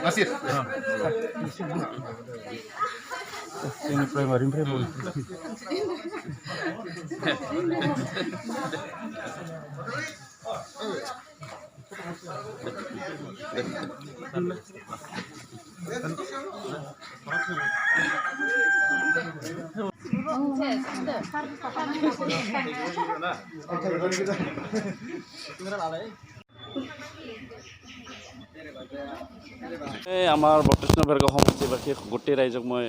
Masih. Ini primary আমাৰ বৰ্তমান বৰ'খ সমষ্টিবাসী গোটেই ৰাইজক মই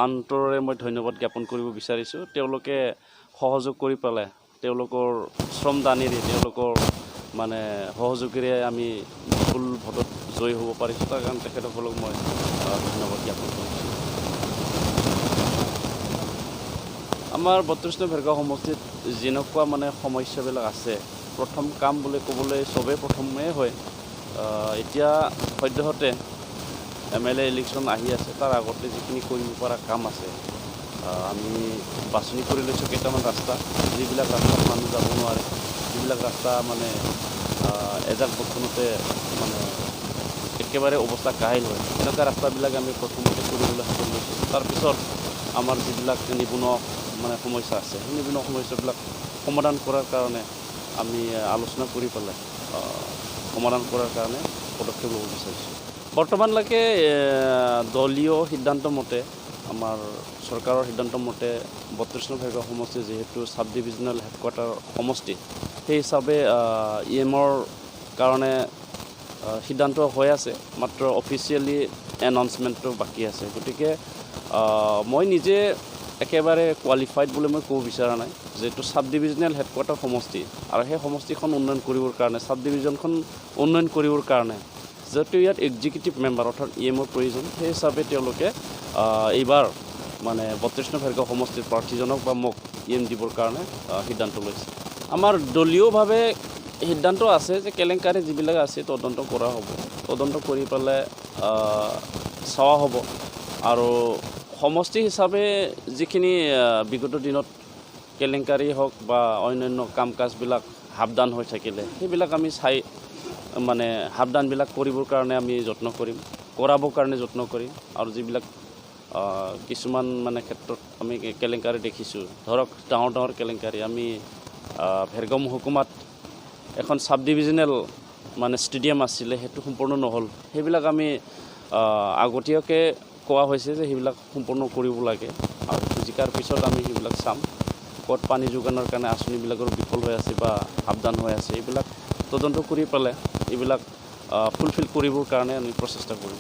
আন্তৰেৰে মই ধন্যবাদ জ্ঞাপন কৰিব বিচাৰিছোঁ। তেওঁলোকে সহযোগ কৰি পেলাই তেওঁলোকৰ শ্ৰমদানেৰে তেওঁলোকৰ মানে সহযোগেৰে আমি বিপুল ভোটত জয়ী হ'ব পাৰিছোঁ। তাৰ কাৰণে তেখেতসকলক মই ধন্যবাদ জ্ঞাপন কৰিছোঁ। আমাৰ ৩২ নং বৰ'খ সমষ্টিত যেনেকুৱা মানে সমস্যাবিলাক আছে, প্ৰথম কাম বুলি ক'বলৈ চবেই প্ৰথমে হয়। এতিয়া সদ্যহতে MLA ইলেকশ্যন আহি আছে, তাৰ আগতে যিখিনি কৰিব পৰা কাম আছে আমি বাছনি কৰি লৈছোঁ কেইটামান ৰাস্তা, যিবিলাক ৰাস্তাত মানুহ যাব নোৱাৰে, যিবিলাক ৰাস্তা মানে এজাক বৰষুণতে মানে একেবাৰে অৱস্থা কাহিল হয়, এনেকুৱা ৰাস্তাবিলাক আমি প্ৰথমতে কৰিবলৈ হাতত লৈছোঁ। তাৰপিছত আমাৰ যিবিলাক নিবনুৱা মানে সমস্যা আছে, সেই নিবনুৱা সমস্যাবিলাক সমাধান কৰাৰ কাৰণে আমি আলোচনা কৰি পেলাই সমাধান কৰাৰ কাৰণে পদক্ষেপ ল'ব বিচাৰিছোঁ। বৰ্তমানলৈকে দলীয় সিদ্ধান্ত মতে, আমাৰ চৰকাৰৰ সিদ্ধান্ত মতে ৩২ নং বৰ'খ সমষ্টি যিহেতু চাব ডিভিজনেল হেডকোৱাৰ্টাৰ সমষ্টি, সেই হিচাপে EMৰ কাৰণে সিদ্ধান্ত হৈ আছে, মাত্ৰ অফিচিয়েলি এনাউন্সমেণ্টটো বাকী আছে। গতিকে মই নিজে একেবাৰে কোৱালিফাইড বুলি মই ক'ব বিচৰা নাই, যিহেতু চাব ডিভিজনেল হেডকোৱাৰ্টাৰ সমষ্টি আৰু সেই সমষ্টিখন উন্নয়ন কৰিবৰ কাৰণে, চাব ডিভিজনখন উন্নয়ন কৰিবৰ কাৰণে যিহেতু ইয়াত এক্সিকিউটিভ মেম্বাৰ অৰ্থাৎ EMৰ প্ৰয়োজন, সেই হিচাপে তেওঁলোকে এইবাৰ মানে ৩২ নং বৰ'খ সমষ্টিৰ প্ৰাৰ্থীজনক বা মোক EM দিবৰ কাৰণে সিদ্ধান্ত লৈছে। আমাৰ দলীয়ভাৱে সিদ্ধান্ত আছে যে কেলেংকাৰী যিবিলাক আছে তদন্ত কৰা হ'ব, তদন্ত কৰি পেলাই চোৱা হ'ব আৰু সমষ্টি হিচাপে যিখিনি বিগত দিনত কেলেংকাৰী হওক বা অন্যান্য কাম কাজবিলাক সাৱধান হৈ থাকিলে, সেইবিলাক আমি চাই মানে সাৱধানবিলাক কৰিবৰ কাৰণে আমি যত্ন কৰিম, কৰাবৰ কাৰণে যত্ন কৰিম। আৰু যিবিলাক কিছুমান মানে ক্ষেত্ৰত আমি কেলেংকাৰী দেখিছোঁ, ধৰক ডাঙৰ ডাঙৰ কেলেংকাৰী, আমি ভেৰগাঁও মহকুমাত এখন চাব ডিভিজনেল মানে ষ্টেডিয়াম আছিলে, সেইটো সম্পূৰ্ণ নহ'ল। সেইবিলাক আমি আগতীয়াকৈ কোৱা হৈছে যে সেইবিলাক সম্পূৰ্ণ কৰিব লাগে, আৰু জিকাৰ পিছত আমি সেইবিলাক চাম। ক'ত পানী যোগানৰ কাৰণে আঁচনিবিলাকৰ বিফল হৈ আছে বা সাৱধান হৈ আছে, এইবিলাক তদন্ত কৰি পেলাই এইবিলাক ফুলফিল কৰিবৰ কাৰণে আমি প্ৰচেষ্টা কৰিম।